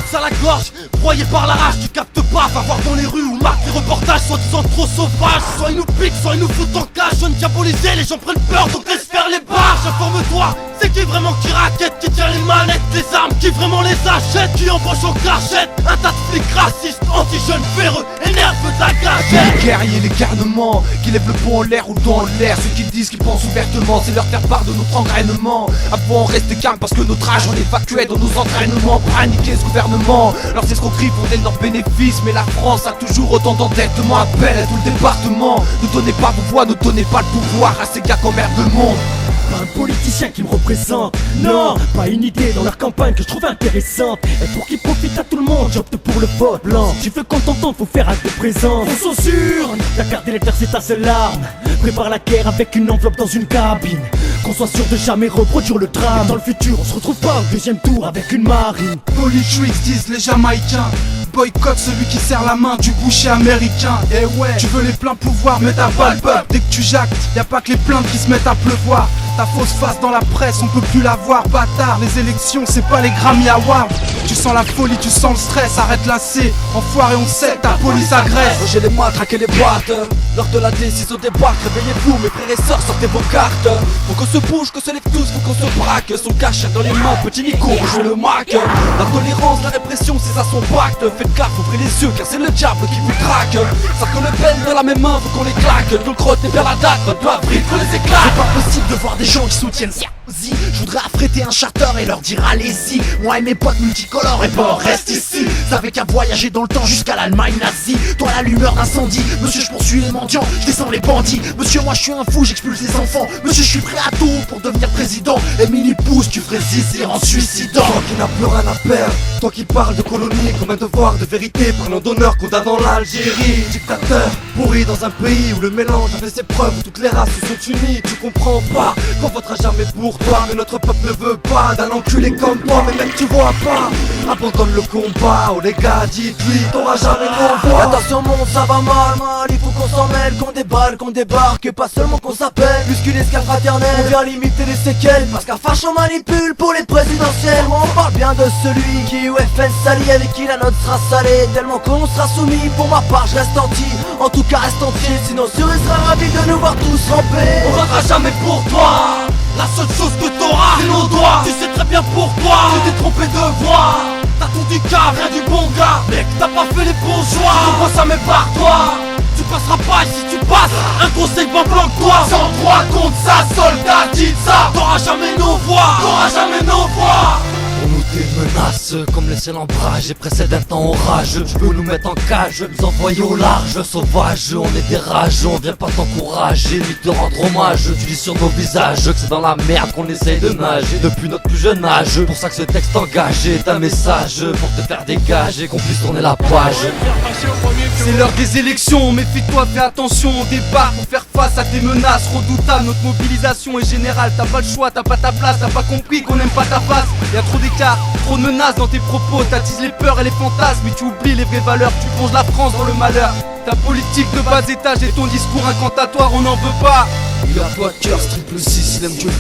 lance à la gorge, broyé par la rage, tu captes pas, va voir dans les rues où marquent les reportages soi-disant trop sauvages. Soit ils nous piquent, soit ils nous foutent en cage. Jeunes diabolisés, les gens prennent peur, donc laisse faire les barges. Informe-toi, c'est qui vraiment qui raquette, qui tient les manettes, les armes, qui vraiment les achète, qui embauche en cachette. Un tas de flics racistes, anti-jeunes véreux, et nerveux de la gâchette. Les guerriers, les garnements, qui lèvent le poing en l'air ou dans l'air. Ceux qui disent qu'ils pensent ouvertement, c'est leur faire part de notre engrainement. Avant on reste calme parce que notre âge on évacuait dans nos entraînements. Paniquer ce gouvernement, leurs escroqueries font leurs bénéfices. Mais la France a toujours autant d'endettement. Appelle à tout le département, ne donnez pas vos voix, ne donnez pas le pouvoir à ces gars qui emmerdent le monde. Pas un politicien qui me représente, non, pas une idée dans leur campagne que je trouve intéressante. Et pour qu'ils profitent à tout le monde, j'opte pour le vote blanc. Tu veux qu'on t'entende, faut faire acte de présence. On censure, la carte d'électeur c'est ta seule arme. Prépare la guerre avec une enveloppe dans une cabine. Qu'on soit sûr de jamais reproduire le drame. Et dans le futur, on se retrouve pas au deuxième tour avec une marine. Politrix disent les Jamaïcains, boycott celui qui serre la main du boucher américain. Et ouais, tu veux les pleins pouvoirs, mais t'as pas le peuple. Dès que tu jactes, y a pas que les plaintes qui se mettent à pleuvoir. Ta fausse face dans la presse, on peut plus la voir, bâtard. Les élections, c'est pas les Grammy Awards. Tu sens la folie, tu sens le stress, arrête la C. Enfoiré, on sait que ta police agresse. J'ai les mains, traquer les boîtes. Lors de la décision débarque, réveillez-vous, mes frères et sœurs, sortez vos cartes. Faut qu'on se bouge, qu'on se lève tous, faut qu'on se braque. Son cachette dans les mains, petit Nico, joue le mac. La tolérance, la répression, c'est ça son pacte. Faites gaffe, ouvrez les yeux, car c'est le diable qui vous traque. Ça que le peine dans la même main, faut qu'on les claque. Nous crotte et bien la date, 22 avril, qu'on les éclate. C'est pas possible de voir des gens qui soutiennent Sarkozy. Je voudrais affréter un charter et leur dire allez-y. Moi et mes potes multicolores et pas on reste ici. T'avais qu'à voyager dans le temps jusqu'à l'Allemagne nazie. Toi la lueur d'incendie, monsieur je poursuis les mendiants, je descends les bandits. Monsieur moi je suis un fou, j'expulse les enfants. Monsieur je suis prêt à tout pour devenir président. Et mini pouce tu ferais zizi en suicidant. Toi qui n'as plus rien à perdre, toi qui parles de colonie comme un devoir de vérité, prenant d'honneur condamnant l'Algérie. Dictateur, pourri dans un pays où le mélange a fait ses preuves, où toutes les races se sont unies. Tu comprends pas qu'on votera jamais pour toi, mais notre peuple ne veut pas d'un enculé comme toi. Mais même tu vois pas, abandonne le combat. Oh les gars, dites-lui, t'auras jamais nos voix. Attention mon ça va mal, il faut qu'on s'en mêle, qu'on déballe, qu'on débarque, pas seulement qu'on s'appelle. Plus qu'une escale fraternelle, on vient limiter les séquelles. Parce qu'un facho manipule pour les présidentielles. On parle bien de celui qui UFN s'allie, avec qui la note sera salée. Tellement qu'on sera soumis, pour ma part je reste en tout cas reste entier. Sinon Cerise sera ravi de nous voir tous ramper. On votera jamais pour toi. La seule chose que t'auras, c'est nos doigts. Tu sais très bien pourquoi tu t'es trompé de voix. T'as tout du cas, rien du bon gars. Mec, t'as pas fait les bons choix. Tu comprends ça mais par toi. Tu passeras pas et si tu passes, un conseil pas blanc que toi. Sans droit contre ça, soldat, dites ça. T'auras jamais nos voix, t'auras jamais nos voix. On nous démenace comme laisser l'embrage et précède un temps orageux. Tu veux nous mettre en cage, nous envoyer au large. Sauvage, on est des rageux, on vient pas t'encourager ni te rendre hommage. Tu dis sur nos visages que c'est dans la merde qu'on essaye de nager depuis notre plus jeune âge. Pour ça que ce texte engagé est un message pour te faire dégager, qu'on puisse tourner la page. C'est l'heure des élections, méfie-toi, fais attention. On débarque pour faire face à tes menaces redoutables. Notre mobilisation est générale, t'as pas le choix, t'as pas ta place. T'as pas compris qu'on aime pas ta face. Y'a trop d'écart, trop de menaces dans tes propos. T'attises les peurs et les fantasmes, mais tu oublies les vraies valeurs. Tu plonges la France dans le malheur. Ta politique de bas étage et ton discours incantatoire, on n'en veut pas. Il a pas de cœur, triple 6, il aime Dieu.